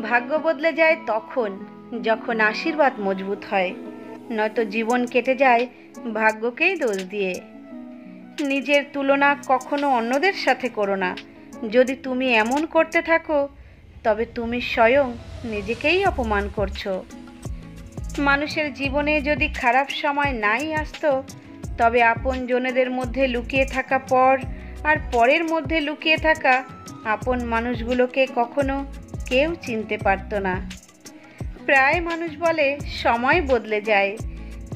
ভাগ্য বদলে যায় তখন যখন আশীর্বাদ মজবুত হয়, নয়তো জীবন কেটে যায় ভাগ্যকেই দোষ দিয়ে। নিজের তুলনা কখনো অন্যদের সাথে করো না। যদি তুমি এমন করতে থাকো তবে তুমি স্বয়ং নিজেকেই অপমান করছো। মানুষের জীবনে যদি খারাপ সময় নাই আসতো, তবে আপন জনেদের মধ্যে লুকিয়ে থাকা পর আর পরের মধ্যে লুকিয়ে থাকা আপন মানুষগুলোকে কখনো কেউ চিনতে পারতো না। প্রায় মানুষ বলে সময় বদলে যায়,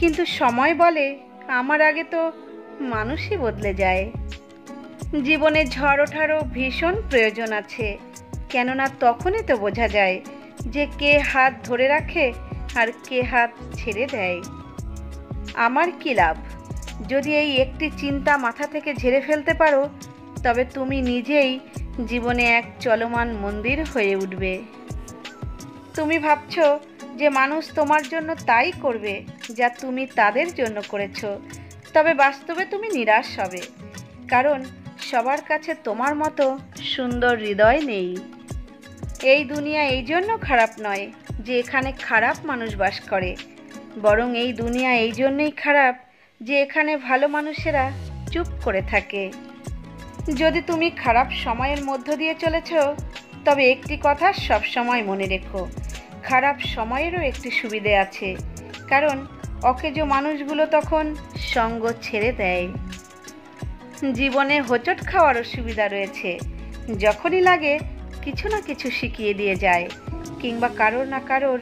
কিন্তু সময় বলে আমার আগে তো মানুষই বদলে যায়। জীবনে ঝড় ওঠারও ভীষণ প্রয়োজন আছে, কেননা তখনই তো বোঝা যায় যে কে হাত ধরে রাখে আর কে হাত ছেড়ে দেয়। আমার কি লাভ? যদি এই একটি চিন্তা মাথা থেকে ঝেড়ে ফেলতে পারো, তবে তুমি নিজেই জীবনে এক চলমান মন্দির হয়ে উঠবে। তুমি ভাবছো যে মানুষ তোমার জন্য তাই করবে যা তুমি তাদের জন্য করেছো, তবে বাস্তবে তুমি নিরাশ হবে, কারণ সবার কাছে তোমার মতো সুন্দর হৃদয় নেই। এই দুনিয়া এই জন্য খারাপ নয় যে এখানে খারাপ মানুষ বাস করে, বরং এই দুনিয়া এই জন্যই খারাপ যে এখানে ভালো মানুষেরা চুপ করে থাকে। যদি তুমি খারাপ সময়ের মধ্য দিয়ে চলেছ, তবে একটি কথা সবসময় মনে রেখো, খারাপ সময়েরও একটি সুবিধে আছে, কারণ অকেজো মানুষগুলো তখন সঙ্গ ছেড়ে দেয়। জীবনে হোঁচট খাওয়ারও সুবিধা রয়েছে, যখনই লাগে কিছু না কিছু শিখিয়ে দিয়ে যায়, কিংবা কারোর না কারোর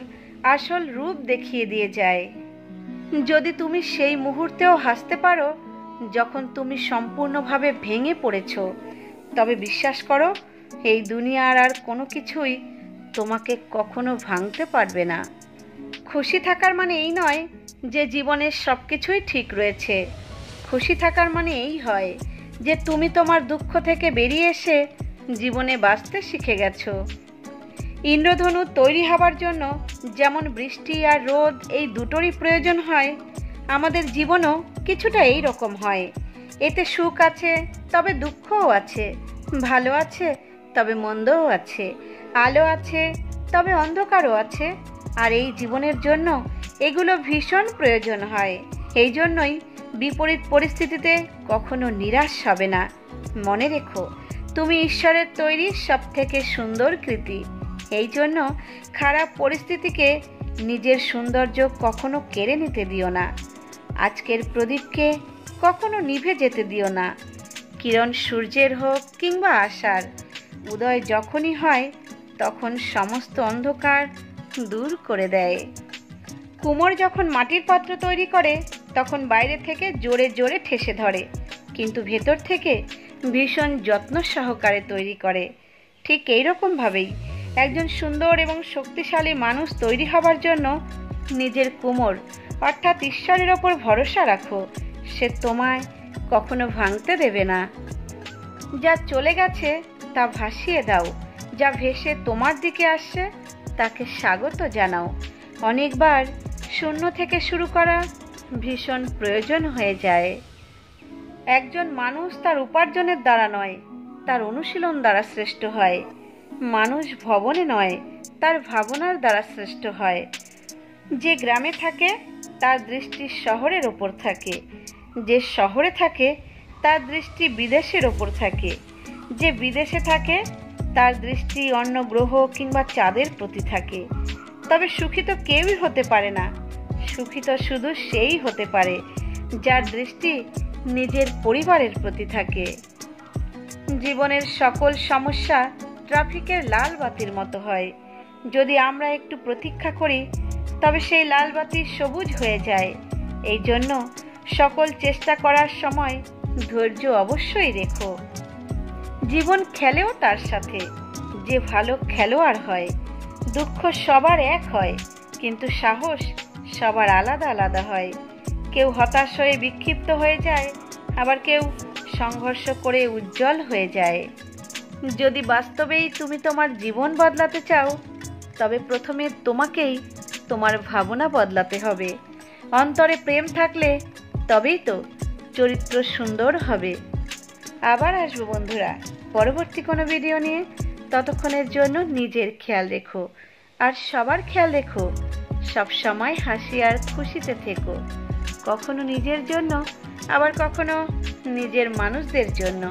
আসল রূপ দেখিয়ে দিয়ে যায়। যদি তুমি সেই মুহূর্তেও হাসতে পারো যখন তুমি সম্পূর্ণভাবে ভেঙে পড়েছ, তবে বিশ্বাস করো এই দুনিয়ার আর কোনো কিছুই তোমাকে কখনো ভাঙতে পারবে না। খুশি থাকার মানে এই নয় যে জীবনের সব কিছুই ঠিক রয়েছে। খুশি থাকার মানে এই হয় যে তুমি তোমার দুঃখ থেকে বেরিয়ে এসে জীবনে বাঁচতে শিখে গেছো। ইন্দ্রধনু তৈরি হবার জন্য যেমন বৃষ্টি আর রোদ এই দুটোরই প্রয়োজন হয়, আমাদের জীবনও কিছুটা এই রকম হয়। এতে সুখ আছে তবে দুঃখও আছে, ভালো আছে তবে মন্দও আছে, আলো আছে তবে অন্ধকারও আছে। আর এই জীবনের জন্য এগুলো ভীষণ প্রয়োজন হয়। এই জন্যই বিপরীত পরিস্থিতিতে কখনো নিরাশ হবে না। মনে রেখো, তুমি ঈশ্বরের তৈরি সবথেকে সুন্দর কৃতি। এই জন্য খারাপ পরিস্থিতিকে নিজের সৌন্দর্য কখনো কেড়ে নিতে দিও না। আজকের প্রদীপকে কখনো নিভে যেতে দিও না। কিরণ সূর্যের হোক কিংবা আশার, উদয় যখনই হয় তখন সমস্ত অন্ধকার দূর করে দেয়। কুমোর যখন মাটির পাত্র তৈরি করে তখন বাইরে থেকে জোরে জোরে ঠেসে ধরে, কিন্তু ভেতর থেকে ভীষণ যত্ন সহকারে তৈরি করে। ঠিক এইরকমভাবেই একজন সুন্দর এবং শক্তিশালী মানুষ তৈরি হবার জন্য নিজের কুমোর অর্থাৎ ঈশ্বরের ওপর ভরসা রাখো। সে তোমায় কখনো ভাঙতে দেবে না। যা চলে গেছে তা ভাসিয়ে দাও, যা ভেসে তোমার দিকে আসছে তাকে স্বাগত জানাও। অনেকবার শূন্য থেকে শুরু করা ভীষণ প্রয়োজন হয়ে যায়। একজন মানুষ তার উপার্জনের দ্বারা নয়, তার অনুশীলন দ্বারা শ্রেষ্ঠ হয়। মানুষ ভবনে নয়, তার ভাবনার দ্বারা শ্রেষ্ঠ হয়। যে গ্রামে থাকে তার দৃষ্টি শহরের ওপর থাকে, যে শহরে থাকে তার দৃষ্টি বিদেশের ওপর থাকে, যে বিদেশে থাকে তার দৃষ্টি অন্য গ্রহ কিংবা চাঁদের প্রতি থাকে। তবে সুখী তো কেউই হতে পারে না। সুখী তো শুধু সেই হতে পারে যার দৃষ্টি নিজের পরিবারের প্রতি থাকে। জীবনের সকল সমস্যা ট্রাফিকের লাল বাতির মতো হয়। যদি আমরা একটু প্রতীক্ষা করি তবে সেই লাল বাতি সবুজ হয়ে যায়। এই জন্য সকল চেষ্টা করার সময় ধৈর্য অবশ্যই রেখো। জীবন খেলেও তার সাথে, যে ভালো খেলোয়াড় হয়। দুঃখ সবার এক হয়, কিন্তু সাহস সবার আলাদা আলাদা হয়। কেউ হতাশ হয়ে বিক্ষিপ্ত হয়ে যায়, আবার কেউ সংঘর্ষ করে উজ্জ্বল হয়ে যায়। যদি বাস্তবেই তুমি তোমার জীবন বদলাতে চাও, তবে প্রথমে তোমাকেই তোমার ভাবনা বদলাতে হবে। অন্তরে প্রেম থাকলে তবেই তো চরিত্র সুন্দর হবে। আবার আসবো বন্ধুরা পরবর্তী কোনো ভিডিও নিয়ে। ততক্ষণের জন্য নিজের খেয়াল রেখো আর সবার খেয়াল রেখো। সব সময় হাসি আর খুশিতে থেকো, কখনো নিজের জন্য আবার কখনো নিজের মানুষদের জন্য।